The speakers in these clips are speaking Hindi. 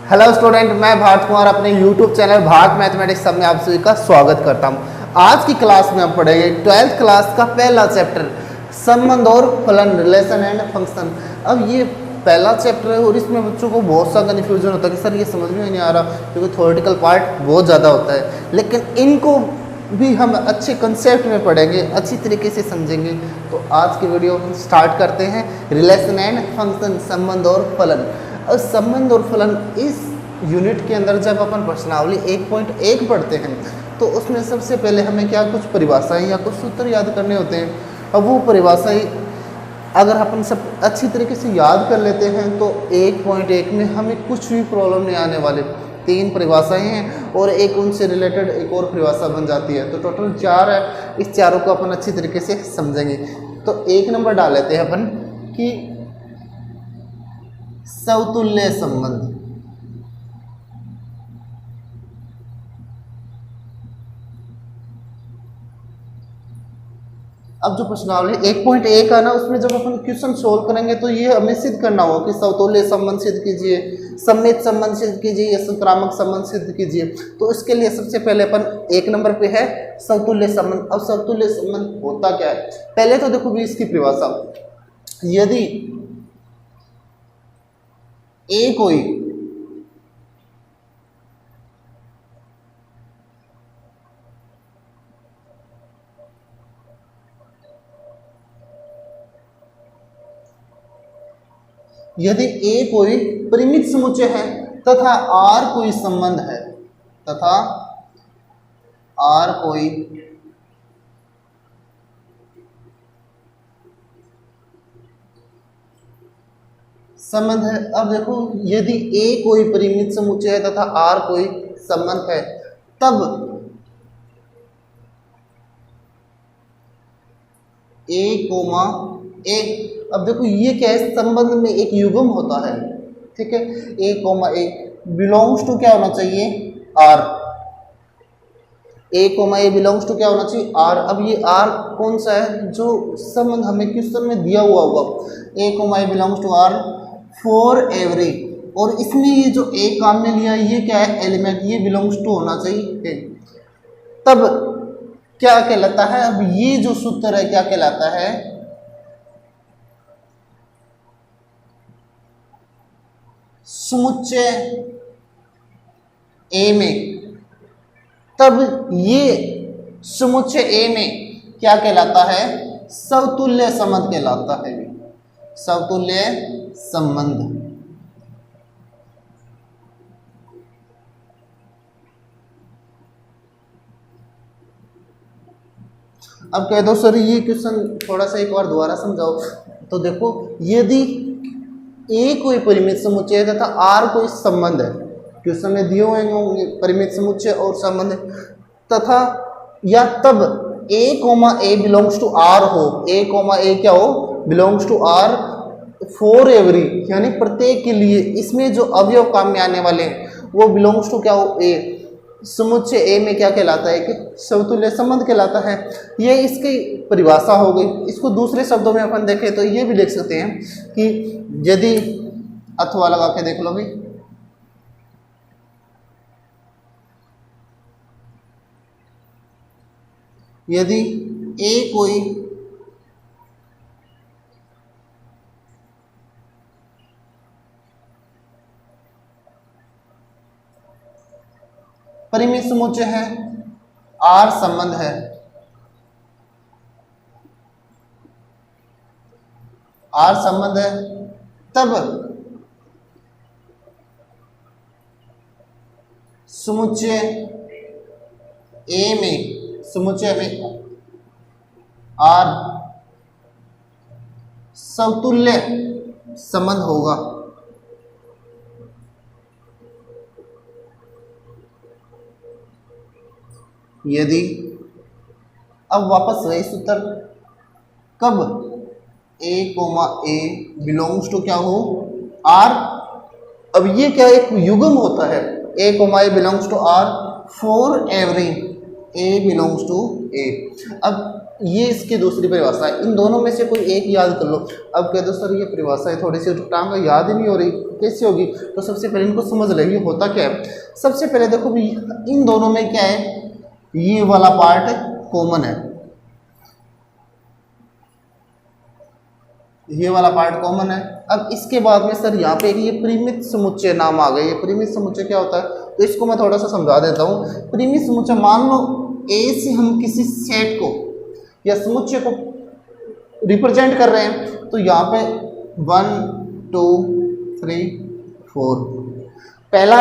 हेलो स्टूडेंट, मैं भारत कुमार अपने यूट्यूब चैनल भारत मैथमेटिक्स सब में आप सभी का स्वागत करता हूं। आज की क्लास में हम पढ़ेंगे 12th क्लास का पहला चैप्टर संबंध और फलन, रिलेशन एंड फंक्शन। अब ये पहला चैप्टर है और इसमें बच्चों को बहुत सा कन्फ्यूजन होता है कि सर ये समझ में नहीं आ रहा क्योंकि थ्योरेटिकल पार्ट बहुत ज़्यादा होता है, लेकिन इनको भी हम अच्छे कंसेप्ट में पढ़ेंगे, अच्छी तरीके से समझेंगे। तो आज की वीडियो स्टार्ट करते हैं। रिलेशन एंड फंक्शन, संबंध और फलन। और संबंध और फलन इस यूनिट के अंदर जब अपन प्रश्नावली 1.1 पढ़ते हैं तो उसमें सबसे पहले हमें क्या कुछ परिभाषाएं या कुछ सूत्र याद करने होते हैं। अब वो परिभाषाएं अगर अपन सब अच्छी तरीके से याद कर लेते हैं तो 1.1 में हमें कुछ भी प्रॉब्लम नहीं आने वाले। 3 परिभाषाएं हैं और एक उनसे रिलेटेड एक और परिभाषा बन जाती है, तो टोटल 4 है। इस चारों को अपन अच्छी तरीके से समझेंगे। तो 1 नंबर डाल लेते हैं अपन कि समतुल्य संबंध। अब जो प्रश्नावली 1.1 है ना, उसमें जब अपन क्वेश्चन सोल्व करेंगे तो ये हमें सिद्ध करना होगा कि समतुल्य संबंध सिद्ध कीजिए, सममित संबंध सिद्ध कीजिए या संक्रामक संबंध सिद्ध कीजिए। तो इसके लिए सबसे पहले अपन 1 नंबर पे है समतुल्य संबंध। अब समतुल्य संबंध होता क्या है, पहले तो देखो भी इसकी परिभाषा। यदि ए कोई परिमित समुच्चय है तथा R कोई संबंध है, तथा R कोई संबंध है। अब देखो यदि A कोई परिमित समुच्चय है तथा R कोई संबंध है, तब A, A। अब देखो ये क्या है, संबंध में एक युग्म होता है, ठीक है। A, A बिलोंग्स टू क्या होना चाहिए, R। A, A belongs to क्या होना चाहिए, R। अब ये R कौन सा है, जो संबंध हमें क्वेश्चन में दिया हुआ होगा। A, A belongs to R for every. और इसमें ये जो A काम में लिया ये क्या है, एलिमेंट, ये बिलोंग्स टू होना चाहिए। तब क्या कहलाता है, अब ये जो सूत्र है क्या कहलाता है, समुच्चय A में। तब ये समुच्चय A में क्या कहलाता है, समतुल्य संबंध कहलाता है, समतुल्य संबंध। अब कह दो सर ये क्वेश्चन थोड़ा सा एक बार दोबारा समझाओ। तो देखो यदि A कोई परिमित समुच्चय है तथा R कोई संबंध है, क्वेश्चन में दिए हुए होंगे परिमित समुच्चय और संबंध, तथा या तब A, A belongs to R हो, A, A क्या हो, belongs to R for every, यानी प्रत्येक के लिए इसमें जो अवयव काम में आने वाले हैं वो बिलोंग्स टू क्या हो, A। समुच्चय A में क्या कहलाता है, कि समतुल्य संबंध कहलाता है। ये इसकी परिभाषा हो गई। इसको दूसरे शब्दों में अपन देखें तो ये भी लिख सकते हैं कि यदि, अथवा लगा के देख लो भाई, यदि A कोई परिमित समुच्चय है, R संबंध है, R संबंध है, तब समुच्चय A में, समुच्चय में R समतुल्य संबंध होगा। यदि, अब वापस वही सूत्र, कब A, A बिलोंग्स टू क्या हो, R। अब ये क्या एक युग्म होता है, A, A belongs to R for every A belongs to A। अब ये इसकी दूसरी परिभाषा है। इन दोनों में से कोई एक याद कर लो। अब कह दो सर ये परिभाषा है थोड़ी सी टांग याद ही नहीं हो रही, कैसे होगी? तो सबसे पहले इनको समझ ले ये होता क्या है। सबसे पहले देखो भी इन दोनों में क्या है, ये वाला पार्ट कॉमन है, ये वाला पार्ट कॉमन है। अब इसके बाद में सर यहाँ पे ये परिमित समुच्चय नाम आ गए। ये परिमित समुच्चय क्या होता है, तो इसको मैं थोड़ा सा समझा देता हूँ। परिमित समुच्चय, मान लो ए से हम किसी सेट को या समुच्चय को रिप्रेजेंट कर रहे हैं, तो यहाँ पे 1 2 3 4 पहला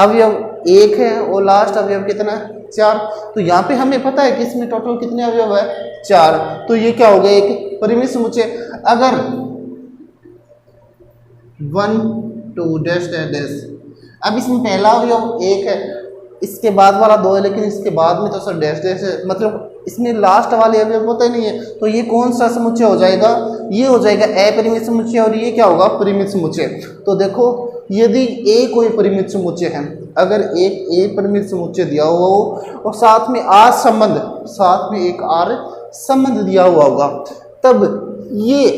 अवयव 1 है और लास्ट अवयव कितना है, 4। तो यहाँ पे हमें पता है कि इसमें टोटल कितने अवयव है, 4। तो ये क्या हो गया, एक परिमित समुच्चय। अगर 1 2 डैश डैश डैश, अब इसमें पहला अवयव 1 है, इसके बाद वाला 2 है, लेकिन इसके बाद में तो सर डैश डैश है, मतलब इसमें लास्ट वाले अवयव होता ही नहीं है। तो ये कौन सा समुच्चय हो जाएगा, ये हो जाएगा अपरिमित समुच्चय, और ये क्या होगा, परिमित समुच्चय। तो देखो यदि ए कोई परिमित समुच्चय है, अगर एक ए परिमित समुच्चय दिया हुआ हो और साथ में आर संबंध, साथ में एक आर संबंध दिया हुआ होगा, तब ये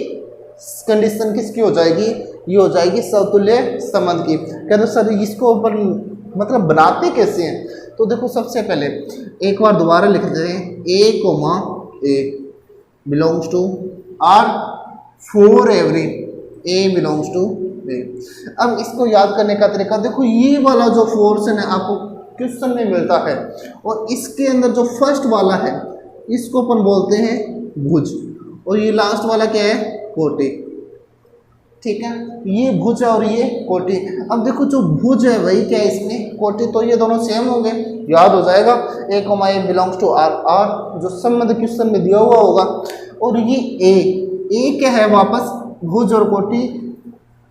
कंडीशन किसकी हो जाएगी, ये हो जाएगी समतुल्य संबंध की। कहते सर इसको ऊपर मतलब बनाते कैसे हैं, तो देखो सबसे पहले एक बार दोबारा लिख देते हैं, A comma A belongs to R for every A belongs to A. अब इसको याद करने का तरीका देखो, ये वाला जो फोर्स है आपको क्वेश्चन में मिलता है, और इसके अंदर जो फर्स्ट वाला है इसको अपन बोलते हैं भुज, और ये लास्ट वाला क्या है, कोटि। ठीक है, ये भुज है और ये कोटि। अब देखो जो भुज है वही क्या है इसमें कोटि, तो ये दोनों सेम होंगे, याद हो जाएगा। A comma A belongs to R, R जो संबंध क्वेश्चन में दिया हुआ होगा, और ये ए क्या है वापस, भुज और कोटि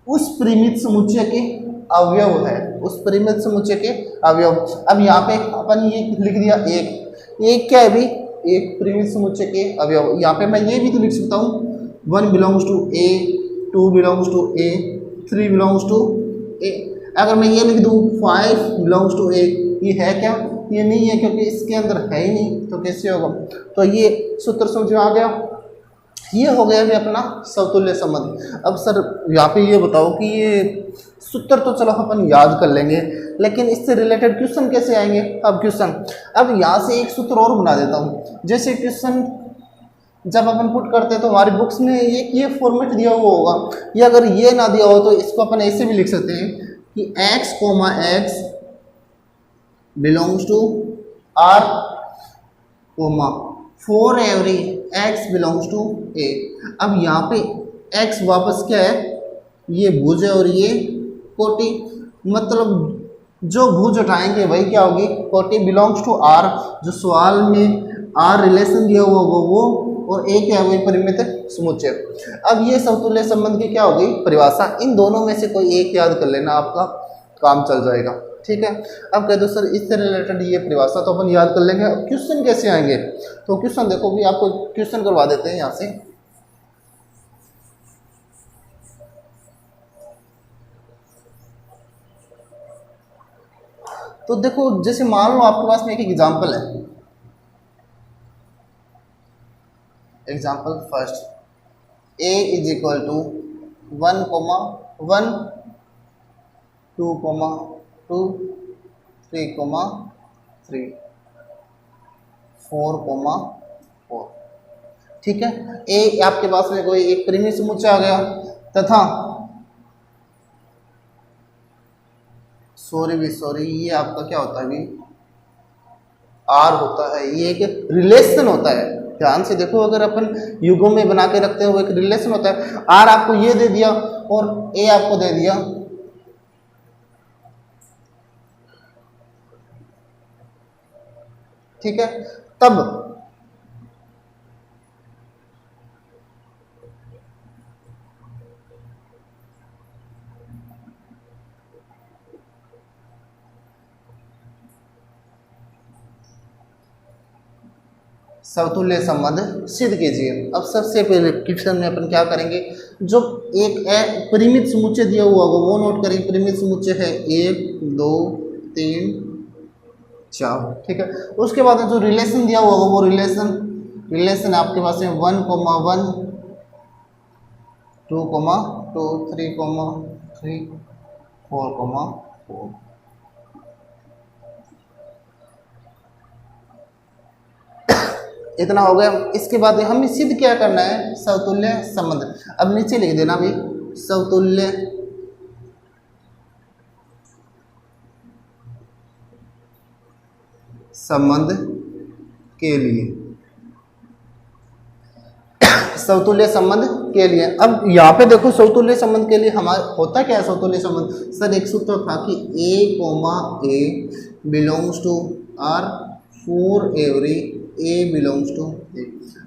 उस परिमित समुच्चय के अवयव है, उस परिमित समुच्चय के अवयव। अब यहाँ पे अपन ये लिख दिया एक क्या है भी, एक परिमित समुच्चय के अवयव। यहाँ पे मैं ये भी तो लिख सकता हूँ 1 belongs to A, 2 belongs to A, 3 belongs to A. अगर मैं ये लिख दूँ 5 बिलोंग्स टू ए, ये है क्या, ये नहीं है क्योंकि इसके अंदर है ही नहीं, तो कैसे होगा। तो ये सूत्र समझ में आ गया, ये हो गया भी अपना समतुल्य संबंध। अब सर यहाँ पे ये बताओ कि ये सूत्र तो चलो अपन याद कर लेंगे, लेकिन इससे रिलेटेड क्वेश्चन कैसे आएंगे। अब क्वेश्चन, अब यहाँ से एक सूत्र और बना देता हूँ। जैसे क्वेश्चन जब अपन पुट करते हैं तो हमारी बुक्स में ये फॉर्मेट दिया हुआ होगा, या अगर ये ना दिया हो तो इसको अपन ऐसे भी लिख सकते हैं कि x comma x belongs to r comma for every x belongs to a। अब यहाँ पे x वापस क्या है, ये भुज है और ये कोटि, मतलब जो भुज उठाएंगे वही क्या होगी, कोटि। बिलोंग्स टू r, जो सवाल में r रिलेशन दिया हुआ वो, और एक है वही परिमित समुच्चय। अब ये समतुल्य संबंध की क्या होगी परिभाषा, इन दोनों में से कोई एक याद कर लेना, आपका काम चल जाएगा। ठीक है, अब कह दो सर इससे रिलेटेड ये परिभाषा तो अपन याद कर लेंगे। अब क्वेश्चन कैसे आएंगे, तो क्वेश्चन देखो भी, आपको क्वेश्चन करवा देते हैं यहाँ से। तो देखो जैसे मान लो आपके पास में एक एग्जाम्पल है, example first, a is equal to 1 comma 1 2 comma 2 3 comma 3 4 comma 4। ठीक है, a आपके पास में कोई एक परिमित समुच्चय आ गया, तथा सॉरी ये आपका क्या होता है, आर होता है, ये एक रिलेशन होता है। ध्यान से देखो, अगर अपन युगों में बना के रखते हैं वो एक रिलेशन होता है। आर आपको ये दे दिया और ए आपको दे दिया, ठीक है, तब समतुल्य संबंध सिद्ध कीजिए। अब सबसे पहले क्वेश्चन में अपन क्या करेंगे, जो एक परिमित समुच्चय दिया हुआ होगा वो नोट करेंगे। परिमित समुच्चय है 1 2 3 4। ठीक है, उसके बाद जो रिलेशन दिया हुआ होगा वो रिलेशन रिलेशन आपके पास है 1,1 2,2 3,3 4,4। इतना हो गया। इसके बाद हमें सिद्ध क्या करना है, समतुल्य संबंध। अब नीचे लिख देना भाई समतुल्य संबंध के लिए, समतुल्य संबंध के लिए। अब यहाँ पे देखो समतुल्य संबंध के लिए हमारा होता क्या है समतुल्य संबंध। सर एक सूत्र था कि A, A belongs to R for every A belongs to A।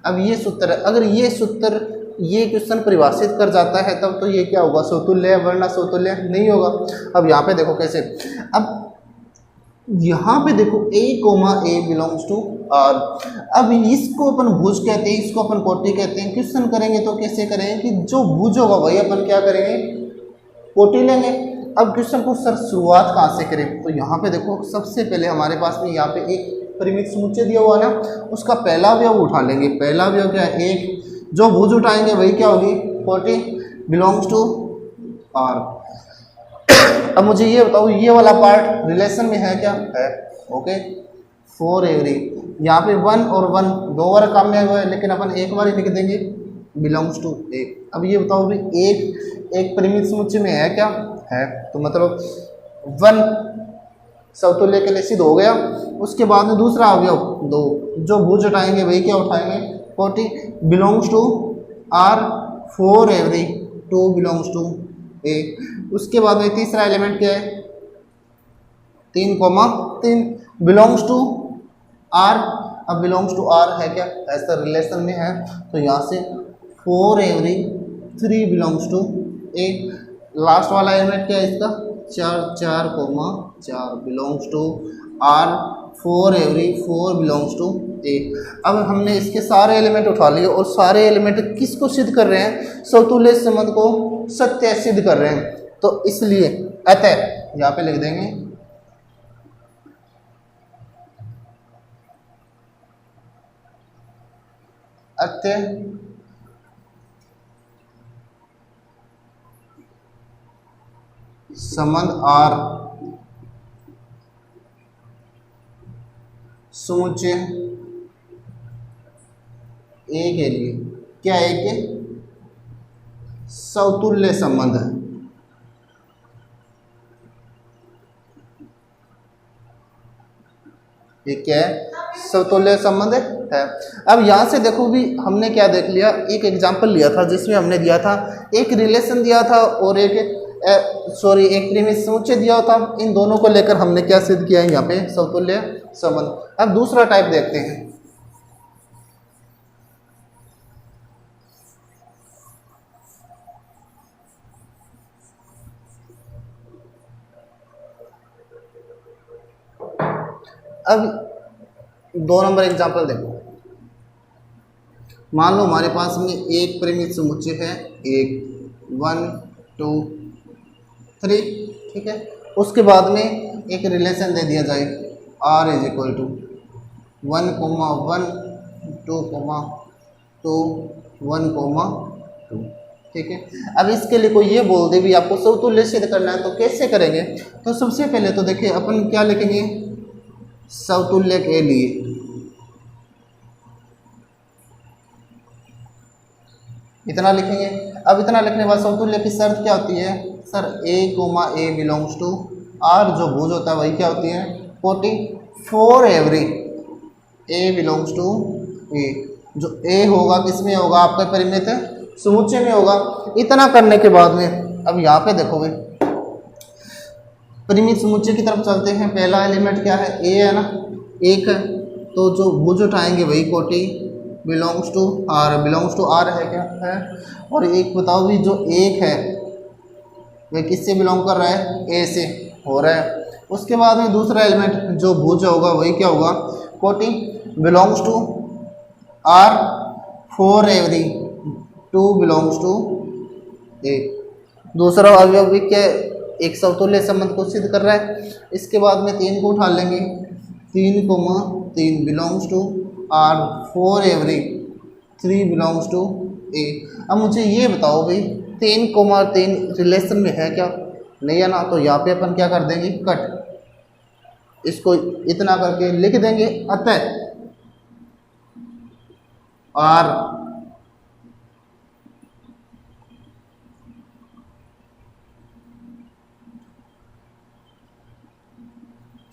अब ये सूत्र है, अगर ये सूत्र ये क्वेश्चन परिभाषित कर जाता है तब तो ये क्या होगा, समतुल्य, वरना समतुल्य नहीं होगा। अब यहाँ पे देखो कैसे, अब यहाँ पे देखो A, बिलोंग्स टू R। अब इसको अपन भुज कहते हैं, इसको अपन कोटि कहते हैं। क्वेश्चन करेंगे तो कैसे करेंगे कि जो भुज होगा वही अपन क्या करेंगे, कोटि लेंगे। अब क्वेश्चन को सर शुरुआत कहाँ से करें, तो यहाँ पे देखो सबसे पहले हमारे पास में यहाँ पे एक परिमित समुच्चय दिया हुआ ना, उसका पहला अवयव उठा लेंगे। पहला अवयव क्या है, एक। जो भुज उठाएंगे वही क्या होगी, कोटि, बिलोंग्स टू R। अब मुझे ये बताओ ये वाला पार्ट रिलेशन में है क्या, है, ओके। फॉर एवरी, यहाँ पे 1 और 1 दो बार काम में हुआ है, लेकिन अपन एक बार ही लिख देंगे बिलोंग्स टू A। अब ये बताओ भी एक परिमित समुच्चय में है क्या, है, तो मतलब 1 समतुल्य के लिए सिद्ध हो गया। उसके बाद में दूसरा अवयव 2, जो भुज उठाएंगे वही क्या उठाएंगे, कोटि, belongs to R for every 2 belongs to A। उसके बाद में तीसरा एलिमेंट क्या है, 3,3 बिलोंग्स टू R। अब बिलोंग्स टू R है क्या, ऐसा रिलेशन में है, तो यहाँ से for every 3 belongs to A। Last वाला एलिमेंट क्या है इसका, 4 belongs to R for every 4 belongs to A। अब हमने इसके सारे एलिमेंट उठा लिए और सारे एलिमेंट किसको सिद्ध कर रहे हैं, समतुल्य संबंध को सत्य सिद्ध कर रहे हैं। तो इसलिए अतः यहाँ पे लिख देंगे अतः संबंध R समुच्चय A के लिए क्या है कि समतुल्य संबंध है। ये क्या है, समतुल्य संबंध है। अब यहाँ से देखो भी हमने क्या देख लिया, एक एग्जांपल लिया था जिसमें हमने दिया था एक रिलेशन दिया था और एक परिमित समुच्चय दिया था। इन दोनों को लेकर हमने क्या सिद्ध किया है यहाँ पे, समतुल्य संबंध। अब दूसरा टाइप देखते हैं। अब 2 नंबर एग्जांपल देखो। मान लो हमारे पास में एक परिमित समुच्चय है, एक 1 2 3, ठीक है। उसके बाद में एक रिलेशन दे दिया जाए R = 1,1 2,2 1,2, ठीक है। अब इसके लिए कोई ये बोल दे भी आपको समतुल्य सिद्ध करना है तो कैसे करेंगे, तो सबसे पहले तो देखिए अपन क्या लिखेंगे, समतुल्य के लिए इतना लिखेंगे। अब इतना लिखने के बाद समतुल्य की शर्त क्या होती है, sir A, belongs to R, जो भुज होता है वही क्या होती है, कोटि, for every A belongs to A। जो A होगा किसमें होगा, आपका परिमित समुच्चय में होगा। इतना करने के बाद में अब यहाँ पे देखोगे परिमित समुच्चय की तरफ चलते हैं। पहला एलिमेंट क्या है, A है ना, 1 है, तो जो भुज उठाएंगे वही कोटि, बिलोंग्स टू R है क्या, है। और एक बताओ भी जो 1 है वह किससे बिलोंग कर रहा है, A से हो रहा है। उसके बाद में दूसरा एलिमेंट जो भुज होगा वही क्या होगा, कोटि, belongs to R for every 2 belongs to A। दूसरा अवयव भी क्या, एक समतुल्य संबंध को सिद्ध कर रहा है। इसके बाद में 3 को उठा लेंगे, 3,3 belongs to R for every 3 belongs to A. अब मुझे ये बताओ भाई 3,3 रिलेशन में है क्या? नहीं है ना, तो यहाँ पे अपन क्या कर देंगे, कट, इसको इतना करके लिख देंगे। अतः आर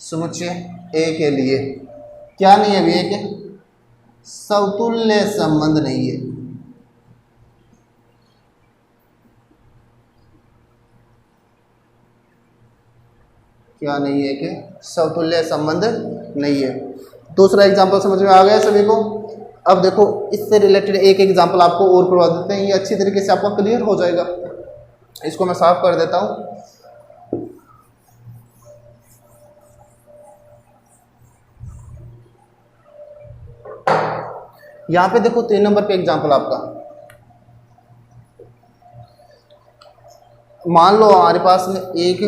समुच्चय ए के लिए क्या नहीं है अभी, एक समतुल्य संबंध नहीं है। क्या नहीं है कि समतुल्य संबंध नहीं है। दूसरा एग्जांपल समझ में आ गया सभी को? अब देखो इससे रिलेटेड एक एग्जांपल आपको और करवा देते हैं, ये अच्छी तरीके से आपको क्लियर हो जाएगा। इसको मैं साफ कर देता हूं। यहां पे देखो 3 नंबर पे एग्जांपल आपका, मान लो हमारे पास में एक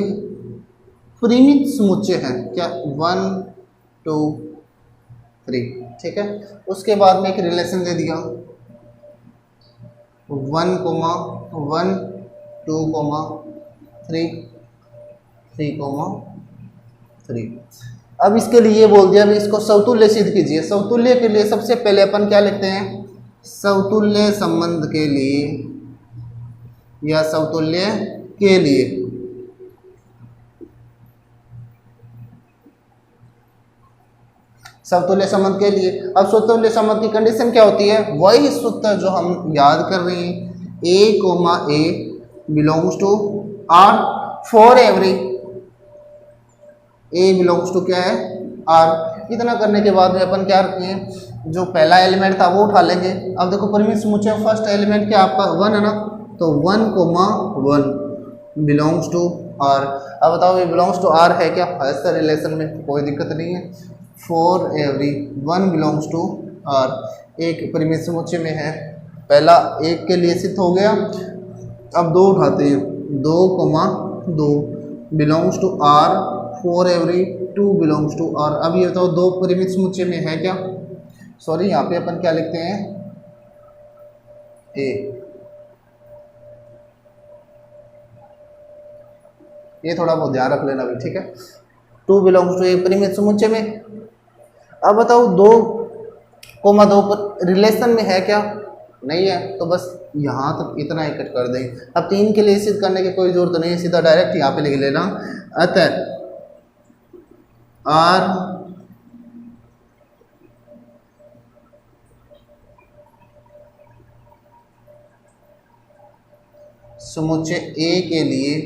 परिमित समुच्चय है, क्या 1 2 3, ठीक है। उसके बाद में एक रिलेशन दे दिया 1, 1 2, 3 3। अब इसके लिए ये बोल दिया अभी इसको समतुल्य सिद्ध कीजिए। समतुल्य के लिए सबसे पहले अपन क्या लिखते हैं, समतुल्य संबंध के लिए या समतुल्य के लिए समतुल्य संबंध के लिए। अब समतुल्य संबंध की कंडीशन क्या होती है, वही सूत्र जो हम याद कर रहे हैं, a, belongs to R for every a belongs to क्या है, आर। इतना करने के बाद में अपन क्या रखते हैं, जो पहला एलिमेंट था वो उठा लेंगे। अब देखो परिमित समुच्चय फर्स्ट एलिमेंट क्या आपका 1 है ना, तो 1, 1 बिलोंग्स टू आर। अब बताओ ये बिलोंग्स टू आर है क्या, ऐसा रिलेशन में कोई दिक्कत नहीं है। For every 1 belongs to R एक परिमित समुच्चय में है, पहला एक के लिए सिद्ध हो गया। अब 2 उठाते हैं, 2, 2 belongs to R for every 2 belongs to R. अब ये बताओ 2 परिमित समुच्चय में है क्या, सॉरी यहाँ पे अपन क्या लिखते हैं, ए। ये थोड़ा बहुत ध्यान रख लेना भी, ठीक है। 2 बिलोंग्स टू ए परिमित समुच्चय में। अब बताओ 2, 2 पर रिलेशन में है क्या, नहीं है, तो बस यहाँ तक इतना ही कट कर देंगे। अब 3 के लिए सिद्ध करने की कोई जरूरत नहीं है, सीधा डायरेक्ट यहाँ पे लिख लेना। अतः आर समुच्चय ए के लिए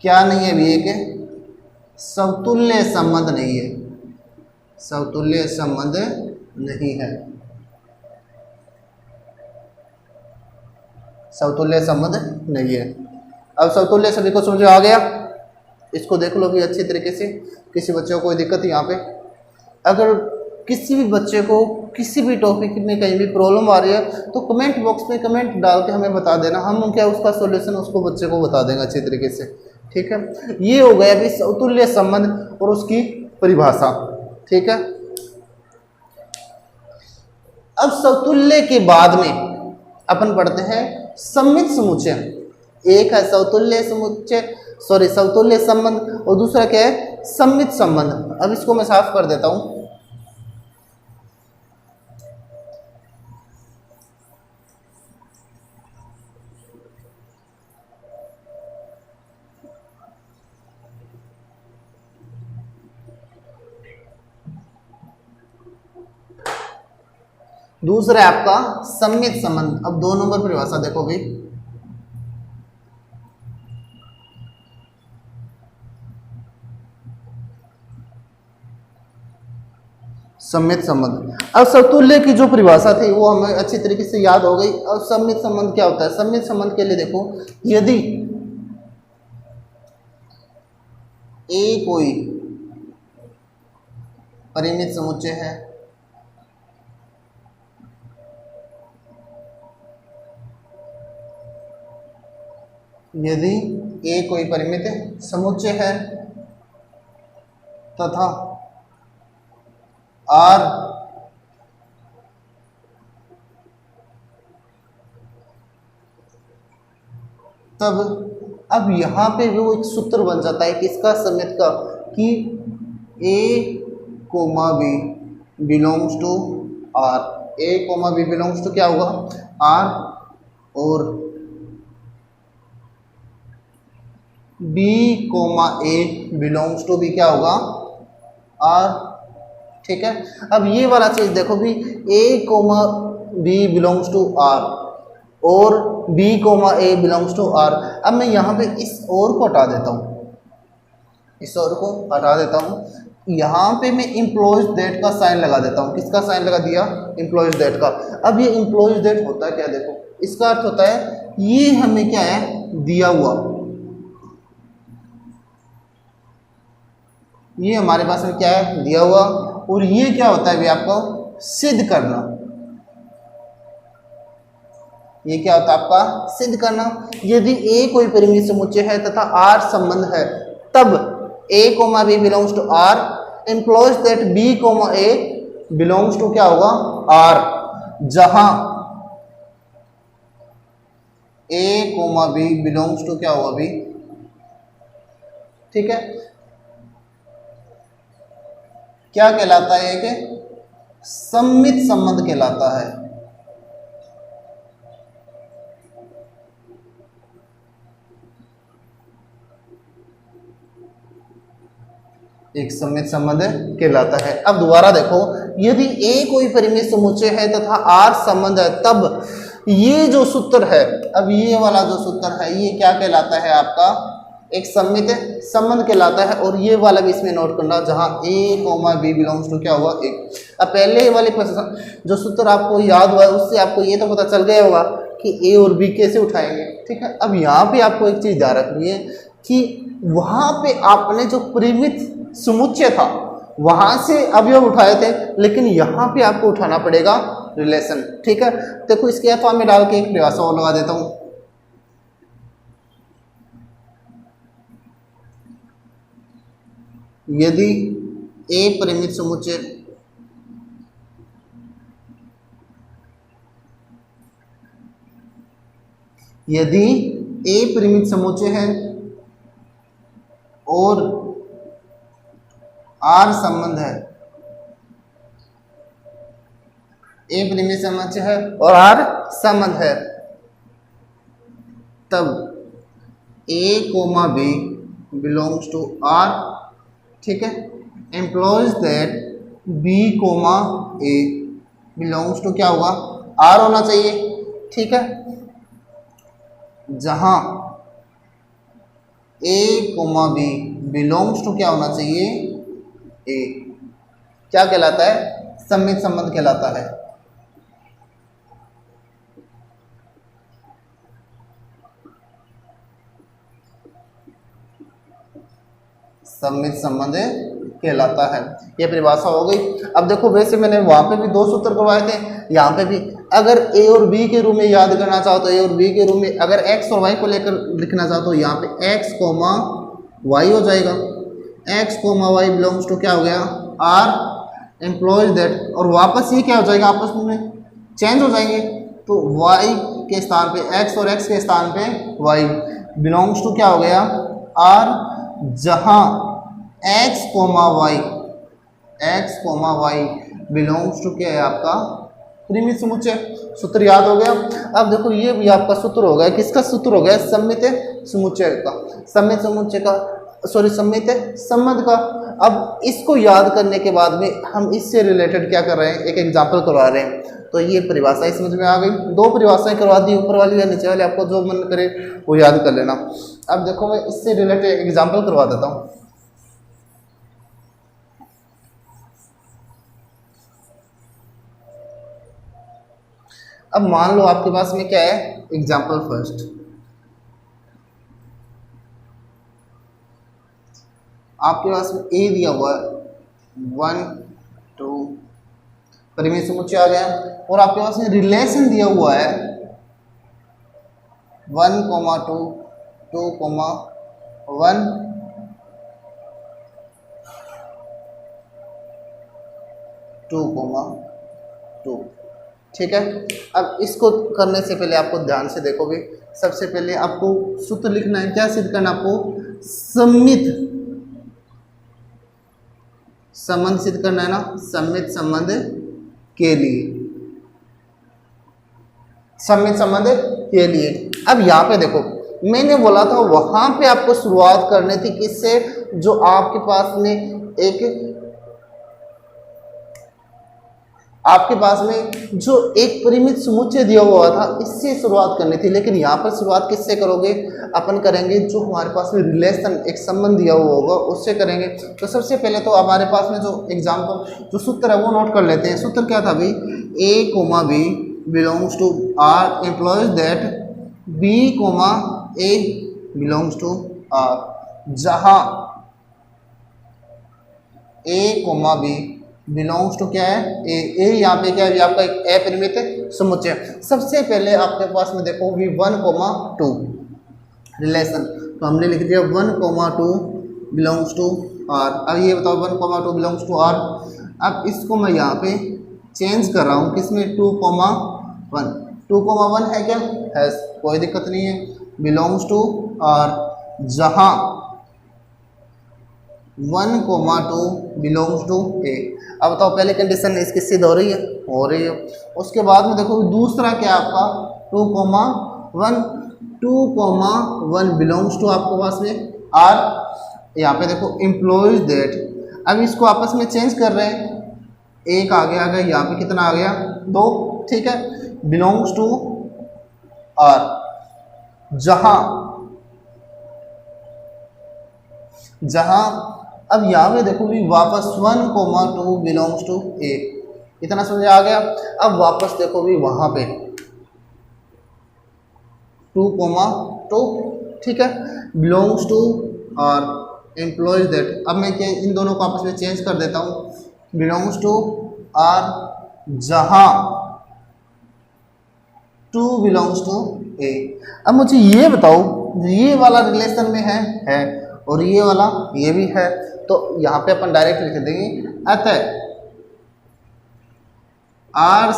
क्या नहीं है भी, एक समतुल्य संबंध नहीं है, समतुल्य संबंध नहीं है, समतुल्य संबंध नहीं है। अब समतुल्य सभी को समझ में आ गया? इसको देख लो भी अच्छी तरीके से, किसी बच्चे को कोई दिक्कत यहाँ पे, अगर किसी भी बच्चे को किसी भी टॉपिक में कहीं भी प्रॉब्लम आ रही है तो कमेंट बॉक्स में कमेंट डाल के हमें बता देना, हम क्या उसका सॉल्यूशन उसको बच्चे को बता देंगे अच्छी तरीके से, ठीक है। ये हो गया अभी समतुल्य संबंध और उसकी परिभाषा, ठीक है। अब समतुल्य के बाद में अपन पढ़ते हैं सममित समुच्चय। एक है समतुल्य समुच्चय, सॉरी समतुल्य संबंध, और दूसरा क्या है, सममित संबंध। अब इसको मैं साफ कर देता हूं। दूसरा है आपका सममित संबंध। अब 2 नंबर परिभाषा देखो भी, सममित संबंध। अब समतुल्य की जो परिभाषा थी वो हमें अच्छी तरीके से याद हो गई। अब सममित संबंध क्या होता है, सममित संबंध के लिए देखो, यदि ए कोई परिमित समुच्चय है, यदि ए कोई परिमित समुच्चय है तथा आर तब अब यहाँ पे भी वो एक सूत्र बन जाता है किसका, समेत का, कि A comma B belongs to R. A comma B belongs to क्या होगा, आर, और B comma A belongs to भी क्या होगा, आर। ठीक है, अब ये वाला चीज देखो भी, A comma B belongs to R और B comma A belongs to R. अब मैं यहाँ पे इस और को हटा देता हूँ, इस और को हटा देता हूँ, यहाँ पे मैं इम्प्लॉयज डेट का साइन लगा देता हूँ। किसका साइन लगा दिया, इम्प्लॉयज डेट का। अब ये इम्प्लॉयज डेट होता है क्या, देखो इसका अर्थ होता है ये हमें क्या है, दिया हुआ, ये हमारे पास में क्या है, दिया हुआ, और ये क्या होता है भी आपको सिद्ध करना, ये क्या होता है आपका सिद्ध करना। यदि ए कोई परिमित समुच्चय है तथा आर संबंध है, तब A comma B belongs to R implies that B comma A belongs to क्या होगा, आर, जहां A comma B belongs to क्या होगा बी। ठीक है, क्या कहलाता है, कि सम्मित संबंध कहलाता है। एक सम्मित संबंध कहलाता है। अब दोबारा देखो, यदि ए कोई परिमित समुच्चय है तथा आर संबंध है, तब ये जो सूत्र है, अब ये वाला जो सूत्र है ये क्या कहलाता है आपका, एक सम्मित संबंध कहलाता है। और ये वाला भी इसमें नोट करना, जहां A comma B belongs to क्या होगा, एक। अब पहले वाले जो सूत्र आपको याद हुआ है उससे आपको ये तो पता चल गया होगा कि ए और बी कैसे उठाएंगे। ठीक है, अब यहाँ पे आपको एक चीज ध्यान रखनी है कि वहां पे आपने जो परिमित समुच्चय था वहां से अवयव उठाए थे, लेकिन यहाँ पे आपको उठाना पड़ेगा रिलेशन। ठीक है, देखो इसके अथवा में डाल के एक परिभाषा और लगा देता हूँ। यदि ए परिमित समुच्चय यदि ए परिमित समुच्चय है और आर संबंध है, ए परिमित समुच्चय है और आर संबंध है, तब A comma B belongs to R. ठीक है, implies that B comma A belongs to क्या होगा, आर होना चाहिए। ठीक है, जहां A comma B belongs to क्या होना चाहिए, ए। क्या कहलाता है, सम्मित संबंध कहलाता है। सम्मित संबंध कहलाता है, यह परिभाषा हो गई। अब देखो वैसे मैंने वहां पे भी दो सूत्र करवाए थे, यहाँ पे भी अगर ए और बी के रूप में याद करना चाहो तो ए और बी के रूप में, अगर एक्स और वाई को लेकर लिखना चाहो तो यहाँ पे एक्स कोमा वाई हो जाएगा। X comma Y belongs to क्या हो गया, आर, एम्प्लॉयज दैट, और वापस ये क्या हो जाएगा, आपस में चेंज हो जाएंगे, तो वाई के स्थान पे एक्स और एक्स के स्थान पे वाई, बिलोंग्स टू क्या हो गया, आर, जहां X comma Y belongs to क्या है आपका परिमित समुच्चय। सूत्र याद हो गया। अब देखो ये भी आपका सूत्र हो गया, किसका सूत्र हो गया, सम्मित समुच्चय का, सम्मित समुच्चय का, सॉरी सम्मित संबंध का। अब इसको याद करने के बाद में हम इससे रिलेटेड क्या कर रहे हैं, एक एग्जाम्पल करवा रहे हैं। तो ये परिभाषा समझ में आ गई, दो परिभाषाएं करवा दी, ऊपर वाली या नीचे वाली, आपको जो मन करे वो याद कर लेना। अब देखो मैं इससे रिलेटेड एग्जाम्पल करवा देता हूँ। अब मान लो आपके पास में क्या है, एग्जाम्पल फर्स्ट, आपके पास में ए दिया हुआ है 1 2, परिमित समुच्चय आ गया, और आपके पास में रिलेशन दिया हुआ है 1, 2, 2, 1, 2, 2। ठीक है। अब इसको करने से पहले आपको ध्यान से देखो भी, सबसे पहले आपको सूत्र लिखना है। क्या सिद्ध करना आपको? सम्मित संबंध सिद्ध करना है ना, सम्मित संबंध के लिए, सम्मित संबंध के लिए। अब यहाँ पे देखो, मैंने बोला था वहां पे आपको शुरुआत करनी थी किससे? जो आपके पास में जो एक परिमित समुच्चय दिया हुआ था, इससे शुरुआत करनी थी। लेकिन यहाँ पर शुरुआत किससे करोगे? अपन करेंगे जो हमारे पास में रिलेशन, एक संबंध दिया हुआ होगा, उससे करेंगे। तो सबसे पहले तो हमारे पास में जो एग्जाम्पल, जो सूत्र है वो नोट कर लेते हैं। सूत्र क्या था भाई? A, B belongs to R implies that B, A belongs to R, जहाँ A, B बिलोंग्स टू क्या है? ए यहाँ पे क्या है? आपका एक अपरिमित समुच्चय। सबसे पहले आपके पास में देखो भी 1, 2 रिलेशन, तो हमने लिख दिया 1, 2 बिलोंग्स टू R। अब ये बताओ 1, 2 बिलोंग्स टू R। अब इसको मैं यहाँ पे चेंज कर रहा हूँ किसमें? 2, 1। 2, 1 है क्या? है, कोई दिक्कत नहीं है। बिलोंग्स टू R, जहाँ 1, 2 बिलोंग्स टू A। अब बताओ पहले कंडीशन इसकी सिद्ध हो रही है? हो रही है। उसके बाद में देखो दूसरा क्या है आपका? 2, 1। 2, 1 बिलोंग्स टू आपके पास में R। यहाँ पे देखो एम्प्लॉयज दैट, अब इसको आपस में चेंज कर रहे हैं, एक आगे आ गया, यहाँ पे कितना आ गया? 2, ठीक है। बिलोंग्स टू R, जहाँ अब यहाँ पे देखो भी वापस 1, 2 बिलोंग्स टू A, इतना समझ आ गया। अब वापस देखो भी वहाँ पे 2, 2, ठीक है, belongs to R implies that. अब मैं क्या इन दोनों को आपस में चेंज कर देता हूँ, बिलोंग्स टू R, जहाँ 2 बिलोंग्स टू A। अब मुझे ये बताओ, ये वाला रिलेशन में है और ये वाला ये भी है, तो यहाँ पे अपन डायरेक्ट लिख देंगे अतः R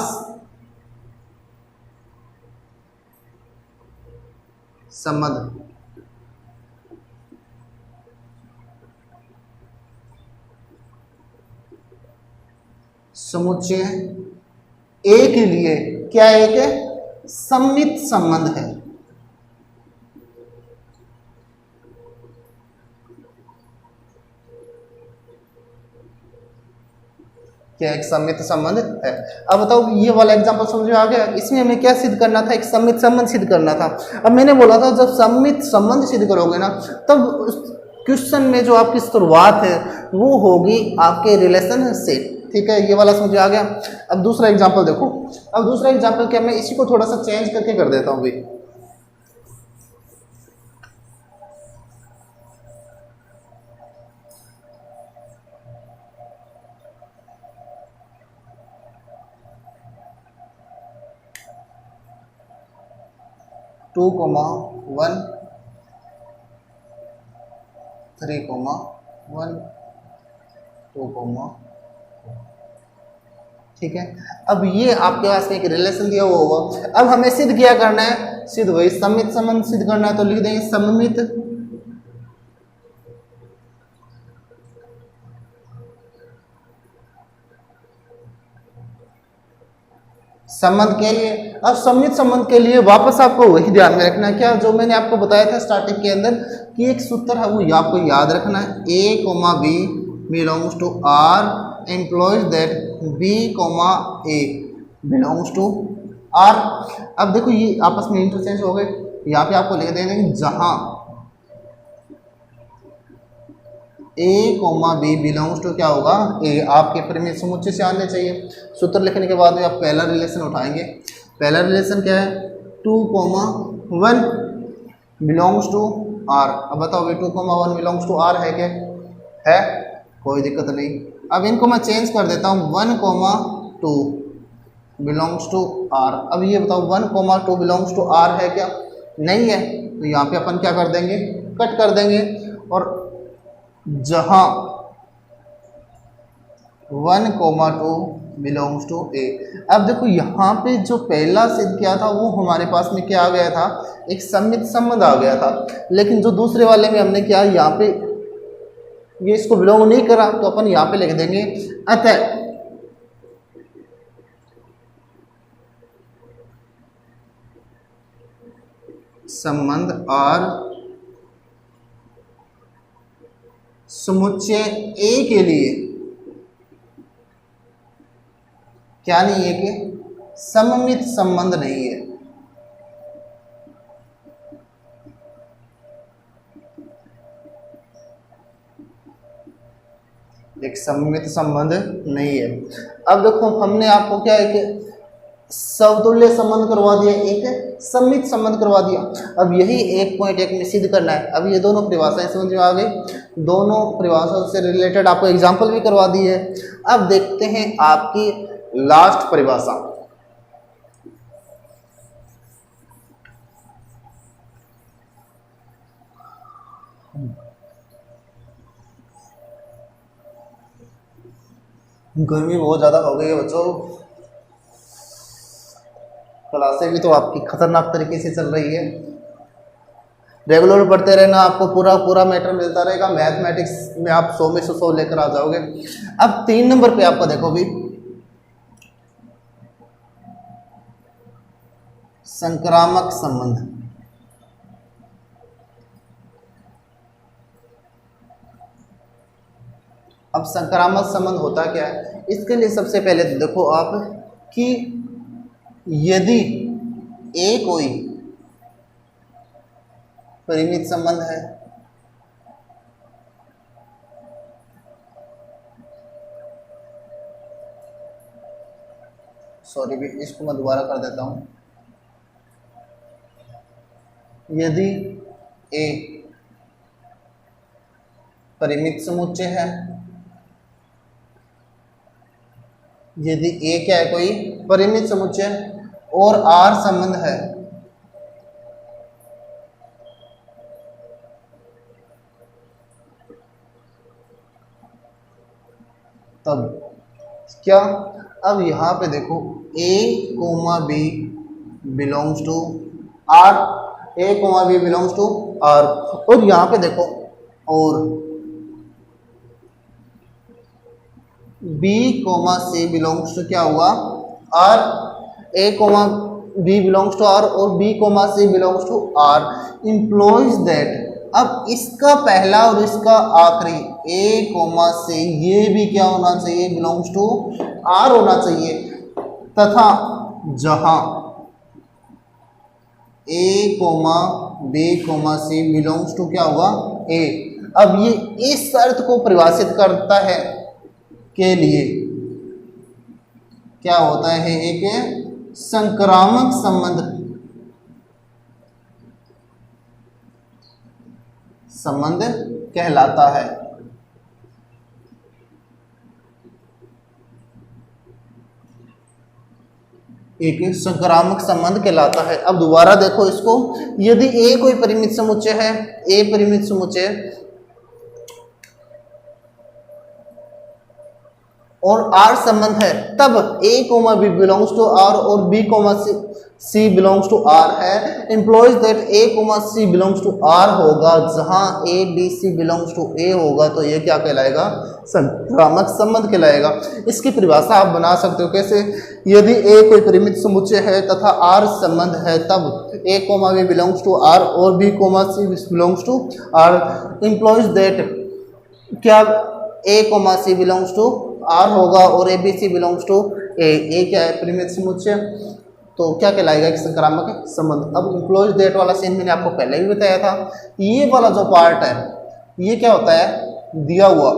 संबंध समुच्चय A के लिए क्या एक सम्मित संबंध है। क्या एक सम्मित संबंध है। अब बताओ ये वाला एग्जांपल समझ में आ गया? इसमें हमें क्या सिद्ध करना था? एक सम्मित संबंध सिद्ध करना था। अब मैंने बोला था जब सम्मित संबंध सिद्ध करोगे ना, तब क्वेश्चन में जो आपकी शुरुआत है वो होगी आपके रिलेशन से। ठीक है, ये वाला समझ में आ गया। अब दूसरा एग्जाम्पल देखो। अब दूसरा एग्जाम्पल क्या, मैं इसी को थोड़ा सा चेंज करके कर देता हूँ भाई। 2, 1, 3, 1, 2, ठीक है। अब ये आपके पास में एक रिलेशन दिया हुआ होगा। अब हमें सिद्ध क्या करना है? सिद्ध वही सम्मित संबंध सिद्ध करना है, तो लिख देंगे सम्मित संबंध के लिए। अब सम्मित संबंध के लिए वापस आपको वही ध्यान में रखना है, क्या जो मैंने आपको बताया था स्टार्टिंग के अंदर कि एक सूत्र है वो आपको याद रखना है। A, B belongs to R implies that B, A belongs to R। अब देखो ये आपस में इंटरचेंज हो गए। यहाँ पे आपको लिख देंगे जहाँ A, B बिलोंग्स टू क्या होगा? A। आपके परिमित समुच्चय से आने चाहिए। सूत्र लिखने के बाद में आप पहला रिलेशन उठाएंगे। पहला रिलेशन क्या है? 2, 1 बिलोंग्स टू R। अब बताओ भाई 2, 1 बिलोंग्स टू R है क्या? है, कोई दिक्कत नहीं। अब इनको मैं चेंज कर देता हूँ 1, 2 बिलोंग्स टू R। अब ये बताओ 1, 2 बिलोंग्स टू R है क्या? नहीं है, तो यहाँ पे अपन क्या कर देंगे? कट कर देंगे। और जहाँ 1,2 बिलोंग्स टू ए। अब देखो यहाँ पे जो पहला सिद्ध किया था वो हमारे पास में क्या आ गया था, एक सम्मित संबंध आ गया था। लेकिन जो दूसरे वाले में हमने क्या, यहाँ पे ये इसको बिलोंग नहीं करा, तो अपन यहाँ पे लिख देंगे अतः संबंध और समुच्चय ए के लिए क्या नहीं है कि सममित संबंध नहीं है। एक सममित संबंध नहीं है। अब देखो हमने आपको क्या है कि समतुल्य संबंध करवा दिया, एक सम्मित संबंध करवा दिया। अब यही 1.1 में सिद्ध करना है। अब ये दोनों परिभाषाएं समझ में आ गई, दोनों परिभाषाओं से रिलेटेड आपको एग्जांपल भी करवा दी है। अब देखते हैं आपकी लास्ट परिभाषा। गर्मी बहुत ज़्यादा हो गई है बच्चों, क्लासें भी तो आपकी खतरनाक तरीके से चल रही है। रेगुलर पढ़ते रहना, आपको पूरा पूरा मैटर मिलता रहेगा। मैथमेटिक्स में आप 100 में से 100 लेकर आ जाओगे। अब 3 नंबर पे आपका देखो भी संक्रामक संबंध। अब संक्रामक संबंध होता क्या है, इसके लिए सबसे पहले तो देखो आप कि यदि ए कोई परिमित संबंध है, सॉरी भी इसको मैं दोबारा कर देता हूं, यदि ए परिमित समुच्चय है, यदि ए क्या है, कोई परिमित समुच्चय और आर संबंध है, तब क्या, अब यहां पे देखो A comma B belongs to R, A comma B belongs to R, और यहां पे देखो और B comma C belongs to क्या हुआ R, A comma B belongs to R और B comma C belongs to R implies that. अब इसका पहला और इसका आखिरी ए कोमा सी ये भी क्या होना चाहिए, बिलोंग्स टू आर होना चाहिए, तथा जहां A comma B comma C belongs to क्या हुआ ए। अब ये इस शर्त को परिभाषित करता है के लिए क्या होता है, एक संक्रामक संबंध कहलाता है। एक संक्रामक संबंध कहलाता है। अब दोबारा देखो इसको, यदि ए कोई परिमित समुच्चय है, ए परिमित समुच्चय और आर संबंध है, तब A comma B belongs to R और B comma C belongs to R है, implies that A comma C belongs to R होगा, जहां A B C belongs to A होगा, तो ये क्या कहलाएगा, संक्रामक संबंध कहलाएगा। इसकी परिभाषा आप बना सकते हो कैसे, यदि ए कोई परिमित समुच्चय है तथा आर संबंध है, तब A comma B belongs to R और B comma C belongs to R, implies that क्या A comma C belongs to R होगा और A B C belongs to A क्या है, परिमित समुच्चय, तो क्या कहलाएगा, एक संक्रामक संबंध। अब इम्प्लॉइज डेट वाला सीन मैंने आपको पहले भी बताया था। ये वाला जो पार्ट है ये क्या होता है, दिया हुआ,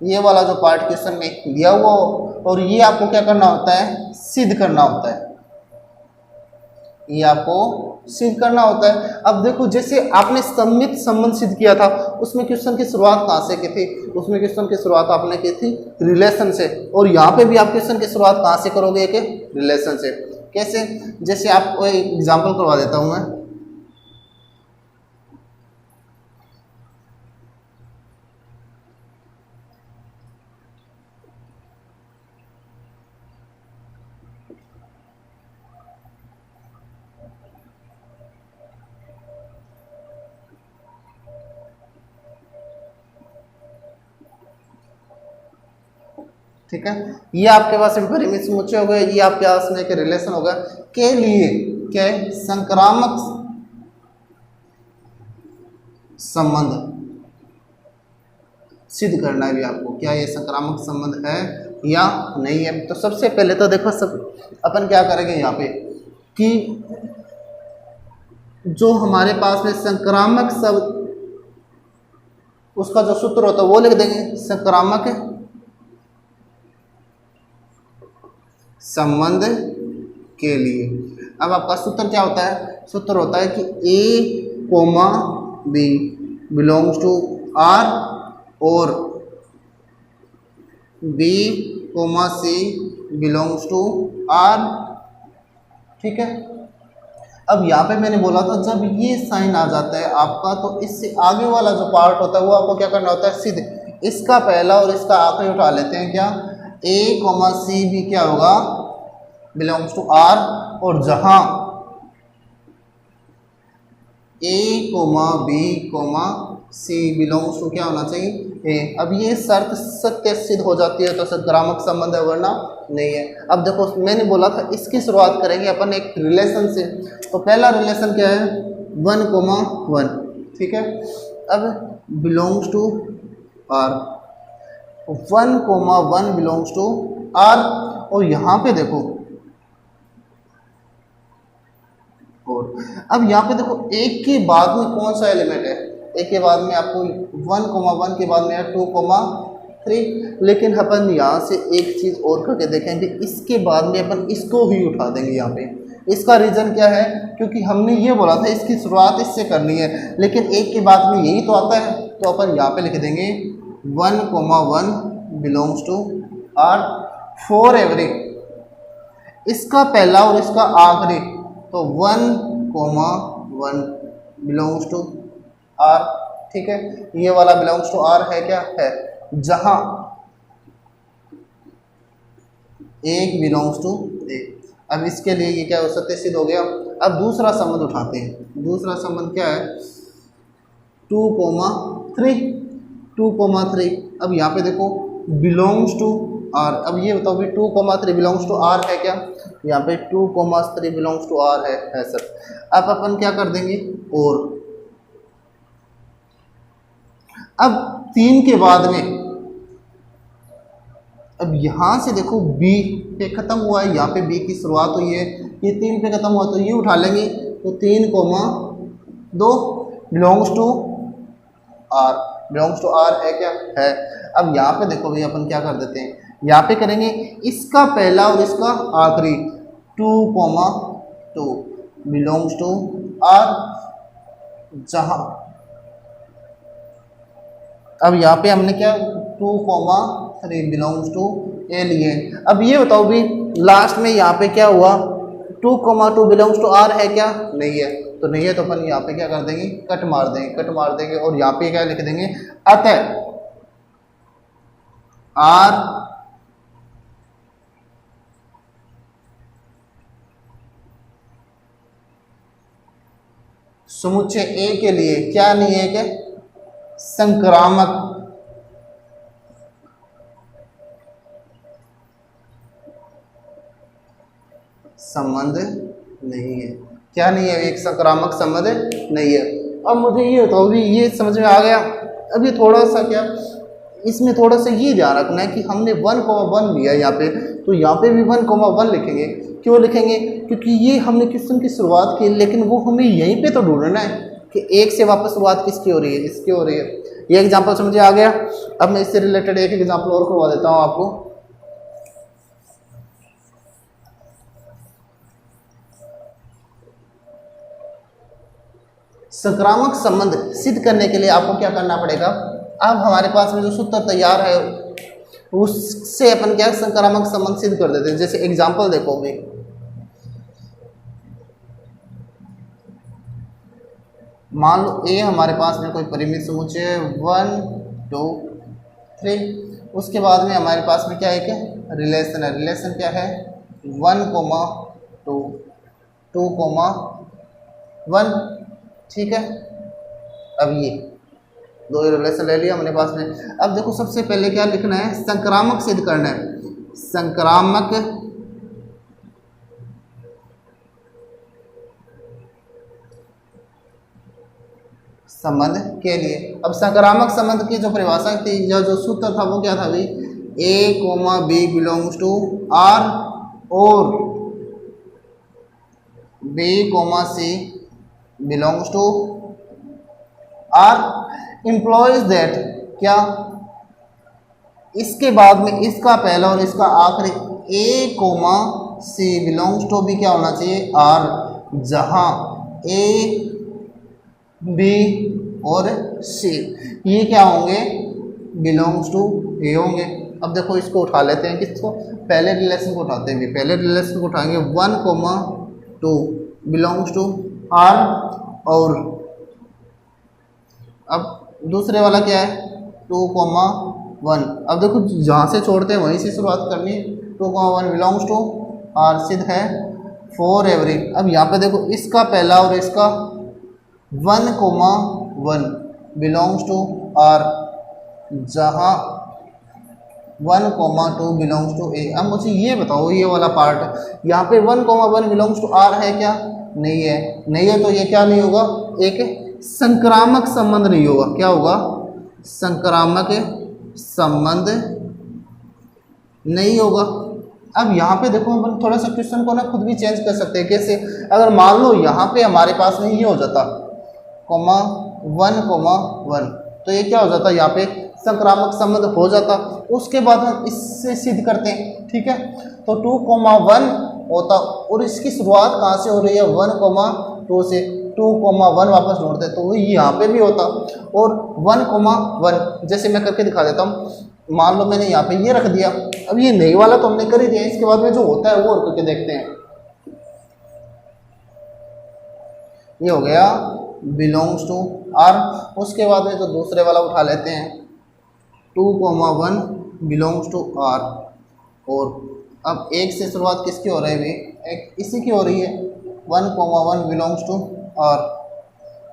ये वाला जो पार्ट क्वेश्चन में दिया हुआ हो और ये आपको क्या करना होता है, सिद्ध करना होता है, ये आपको सिद्ध करना होता है। अब देखो जैसे आपने सम्मित संबंध सिद्ध किया था, उसमें क्वेश्चन की शुरुआत कहाँ से की थी, उसमें क्वेश्चन की शुरुआत आपने की थी रिलेशन से, और यहाँ पे भी आप क्वेश्चन की शुरुआत कहाँ से करोगे, एक रिलेशन से। कैसे, जैसे आपको एक एग्जांपल करवा देता हूँ मैं। ठीक है, ये आपके पास में परिमित समुच्चय हो गए, ये आपके पास में एक रिलेशन होगा के लिए क्या संक्रामक संबंध सिद्ध करना है भी आपको, क्या ये संक्रामक संबंध है या नहीं है। तो सबसे पहले तो देखो सब अपन क्या करेंगे यहाँ पे कि जो हमारे पास में संक्रामक शब्द उसका जो सूत्र होता है वो लिख देंगे, संक्रामक संबंध के लिए। अब आपका सूत्र क्या होता है, सूत्र होता है कि A, B belongs to R और B, C belongs to R, ठीक है। अब यहाँ पे मैंने बोला था जब ये साइन आ जाता है आपका तो इससे आगे वाला जो पार्ट होता है वो आपको क्या करना होता है, सीधे इसका पहला और इसका आखिरी उठा लेते हैं, क्या A, C भी क्या होगा बिलोंग्स टू R, और जहां A, B, C belongs to क्या होना चाहिए A। अब ये शर्त सत्य सिद्ध हो जाती है तो संक्रामक संबंध है, वरना नहीं है। अब देखो मैंने बोला था इसकी शुरुआत करेंगे अपन एक रिलेशन से, तो पहला रिलेशन क्या है 1,1, ठीक है। अब belongs to R, 1,1 belongs to R, और यहाँ पे देखो और अब यहाँ पे देखो एक के बाद में कौन सा एलिमेंट है, एक के बाद में आपको 1,1 के बाद में है 2,3, लेकिन अपन यहाँ से एक चीज़ और करके देखेंगे, इसके बाद में अपन इसको ही उठा देंगे यहाँ पे। इसका रीज़न क्या है, क्योंकि हमने ये बोला था इसकी शुरुआत इससे करनी है, लेकिन एक के बाद में यही तो आता है, तो अपन यहाँ पे लिख देंगे 1,1 belongs to R for every, इसका पहला और इसका आखिरी, तो 1,1 बिलोंग्स टू R, ठीक है। ये वाला बिलोंग्स टू R है क्या है, जहां एक बिलोंग्स टू A। अब इसके लिए ये क्या हो सत्य सिद्ध हो गया। अब दूसरा संबंध उठाते हैं, दूसरा संबंध क्या है 2,3। अब यहाँ पे देखो बिलोंग्स टू R, अब ये बताओ भी 2,3 बिलोंग्स टू R है क्या, यहाँ पे 2,3 बिलोंग्स टू R है सर। अब अपन क्या कर देंगे, और अब 3 के बाद में अब यहां से देखो B पे खत्म हुआ है, यहाँ पे B की शुरुआत हुई है, ये 3 पे खत्म हुआ तो ये उठा लेंगे, तो 3,2 belongs to R, belongs to R है क्या है। अब यहाँ पे देखो भाई अपन क्या कर देते हैं, यहाँ पे करेंगे इसका पहला और इसका आखिरी 2,2 बिलोंग्स टू R, जहां अब यहाँ पे हमने क्या 2,3 बिलोंग्स टू A लिए। अब ये बताओ भी लास्ट में यहाँ पे क्या हुआ 2,2 बिलोंग्स टू R है क्या, नहीं है, तो नहीं है तो अपन यहाँ पे क्या कर देंगे कट मार देंगे, और यहाँ पे क्या लिख देंगे अतः R समुच्चय A के लिए क्या नहीं है, क्या संक्रामक संबंध नहीं है, क्या नहीं है, एक संक्रामक संबंध नहीं है। अब मुझे ये बताओ भी ये समझ में आ गया। अब ये थोड़ा सा क्या इसमें थोड़ा सा ये ध्यान रखना है कि हमने 1,1 लिया यहाँ पे, तो यहाँ पे भी 1,1 लिखेंगे। क्यों लिखेंगे, क्योंकि ये हमने क्वेश्चन की शुरुआत की, लेकिन वो हमें यहीं पे तो ढूंढना है कि एक से वापस शुरुआत किसकी हो रही है, इसकी हो रही है। ये एग्जाम्पल समझे आ गया। अब मैं इससे रिलेटेड एक एग्जाम्पल और करवा देता हूँ आपको। संक्रामक संबंध सिद्ध करने के लिए आपको क्या करना पड़ेगा, अब हमारे पास में जो सूत्र तैयार है उससे अपन क्या संक्रामक संबंध सिद्ध कर देते हैं। जैसे एग्जाम्पल देखो भी, मान लो ए हमारे पास में कोई परिमित समुच्चय है 1, 2, 3, उसके बाद में हमारे पास में क्या है, क्या रिलेशन है। रिलेशन क्या है 1,2, 2,1, ठीक है। अब ये दो रिलेशन ले लिया हमने पास में। अब देखो सबसे पहले क्या लिखना है, संक्रामक सिद्ध करना है। संक्रामक संबंध के लिए। अब संक्रामक संबंध की जो परिभाषा थी या जो सूत्र था वो क्या था भाई, A comma B belongs to R और B comma C belongs to R implies that, क्या इसके बाद में इसका पहला और इसका आखिरी A comma C belongs to भी क्या होना चाहिए, आर, जहां ए बी और सी ये क्या होंगे, बिलोंग्स टू ए होंगे। अब देखो इसको उठा लेते हैं, किसको, पहले रिलेशन को उठाते हैं। पहले रिलेशन को उठाएंगे 1,2 बिलोंग्स टू आर, और अब दूसरे वाला क्या है 2,1। अब देखो जहाँ से छोड़ते हैं वहीं से शुरुआत करनी है। 2,1 बिलोंग्स टू आर सिद्ध है फॉर एवरी। अब यहाँ पे देखो इसका पहला और इसका 1,1 बिलोंग्स टू आर, जहाँ 1,2 बिलोंग्स टू ए। अब मुझे ये बताओ, ये वाला पार्ट यहाँ पे 1,1 बिलोंग्स टू आर है क्या, नहीं है। नहीं है तो ये क्या नहीं होगा, एक संक्रामक संबंध नहीं होगा। क्या होगा, संक्रामक संबंध नहीं होगा। अब यहाँ पे देखो हम थोड़ा सा क्वेश्चन को ना खुद भी चेंज कर सकते हैं। कैसे, अगर मान लो यहाँ पे हमारे पास में ये हो जाता 1,1 तो ये क्या हो जाता, यहाँ पे संक्रामक संबंध हो जाता। उसके बाद हम इससे सिद्ध करते हैं, ठीक है। तो 2,1 होता और इसकी शुरुआत कहाँ से हो रही है, 1,2 से। 2,1 वापस ढूंढते तो वही यहाँ पे भी होता। और 1,1 जैसे मैं करके दिखा देता हूँ। मान लो मैंने यहाँ पे ये रख दिया। अब ये नई वाला तो हमने कर ही दिया, इसके बाद में जो होता है वो और करके देखते हैं। ये हो गया बिलोंग्स टू आर। उसके बाद में जो दूसरे वाला उठा लेते हैं 2,1 बिलोंग्स टू आर। और अब एक से शुरुआत किसकी हो रही है, एक इसी की हो रही है 1,1 बिलोंग्स टू आर,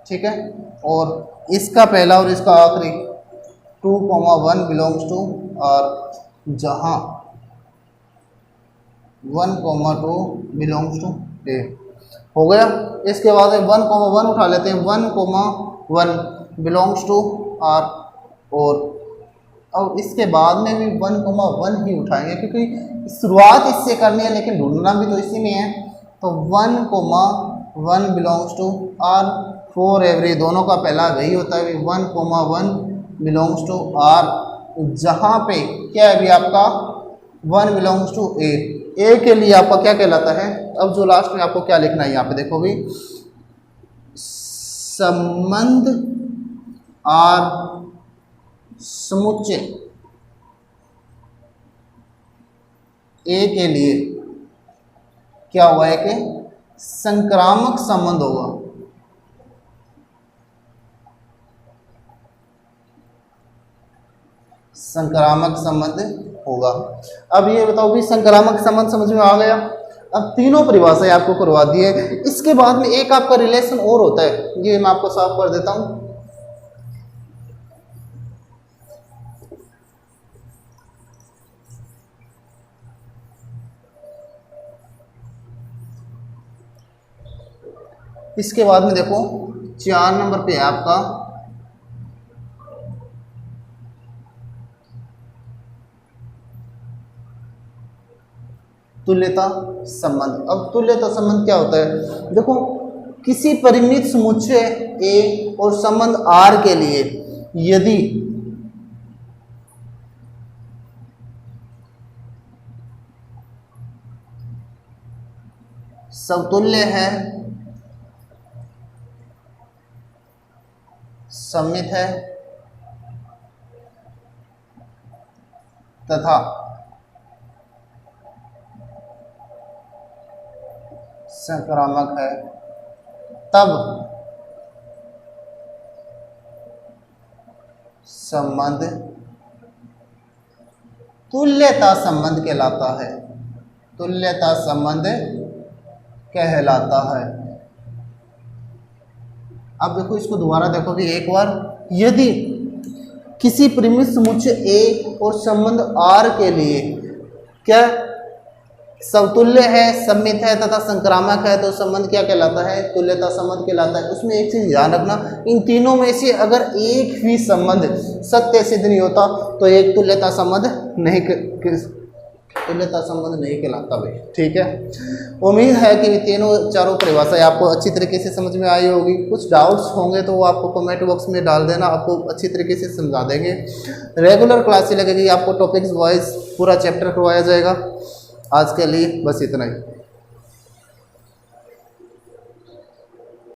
ठीक है। और इसका पहला और इसका आखिरी 2,1 बिलोंग्स टू आर, जहाँ 1,2 बिलोंग्स टू ए। हो गया। इसके बाद 1,1 उठा लेते हैं 1,1 बिलोंग्स टू आर। और अब इसके बाद में भी 1,1 ही उठाएंगे क्योंकि शुरुआत इससे करनी है, लेकिन ढूंढना भी तो इसी में है। तो 1,1 belongs to R for every, दोनों का पहला वही होता है 1,1 बिलोंग्स टू आर, जहाँ पे क्या है अभी आपका 1 बिलोंग्स टू ए। ए के लिए आपका क्या कहलाता है। अब जो लास्ट में आपको क्या लिखना है यहाँ पे देखो भी, संबंध आर समुच्चय ए के लिए क्या हुआ है कि संक्रामक संबंध होगा। संक्रामक संबंध होगा। अब ये बताओ भी संक्रामक संबंध समझ में आ गया। अब तीनों परिभाषाएं आपको करवा दी है। इसके बाद में एक आपका रिलेशन और होता है, ये मैं आपको साफ कर देता हूं। इसके बाद में देखो 4 नंबर पे है आपका तुल्यता संबंध। अब तुल्यता संबंध क्या होता है, देखो किसी परिमित समुच्चय ए और संबंध आर के लिए यदि समतुल्य है, सममित है तथा संक्रामक है, तब संबंध तुल्यता संबंध कहलाता है। तुल्यता संबंध कहलाता है। अब देखो इसको दोबारा देखो भी एक बार, यदि किसी परिमित समुच्चय ए और संबंध आर के लिए क्या समतुल्य है, सममित है तथा संक्रामक है तो संबंध क्या कहलाता है, तुल्यता संबंध कहलाता है। उसमें एक चीज ध्यान रखना, इन तीनों में से अगर एक भी संबंध सत्य सिद्ध नहीं होता तो एक तुल्यता संबंध नहीं कहलाता भाई। ठीक है, उम्मीद है कि तीनों चारों परिभाषाएं आपको अच्छी तरीके से समझ में आई होगी। कुछ डाउट्स होंगे तो वो आपको कमेंट बॉक्स में डाल देना, आपको अच्छी तरीके से समझा देंगे। रेगुलर क्लास से लगेगी, आपको टॉपिक्स वाइज पूरा चैप्टर करवाया जाएगा। आज के लिए बस इतना ही।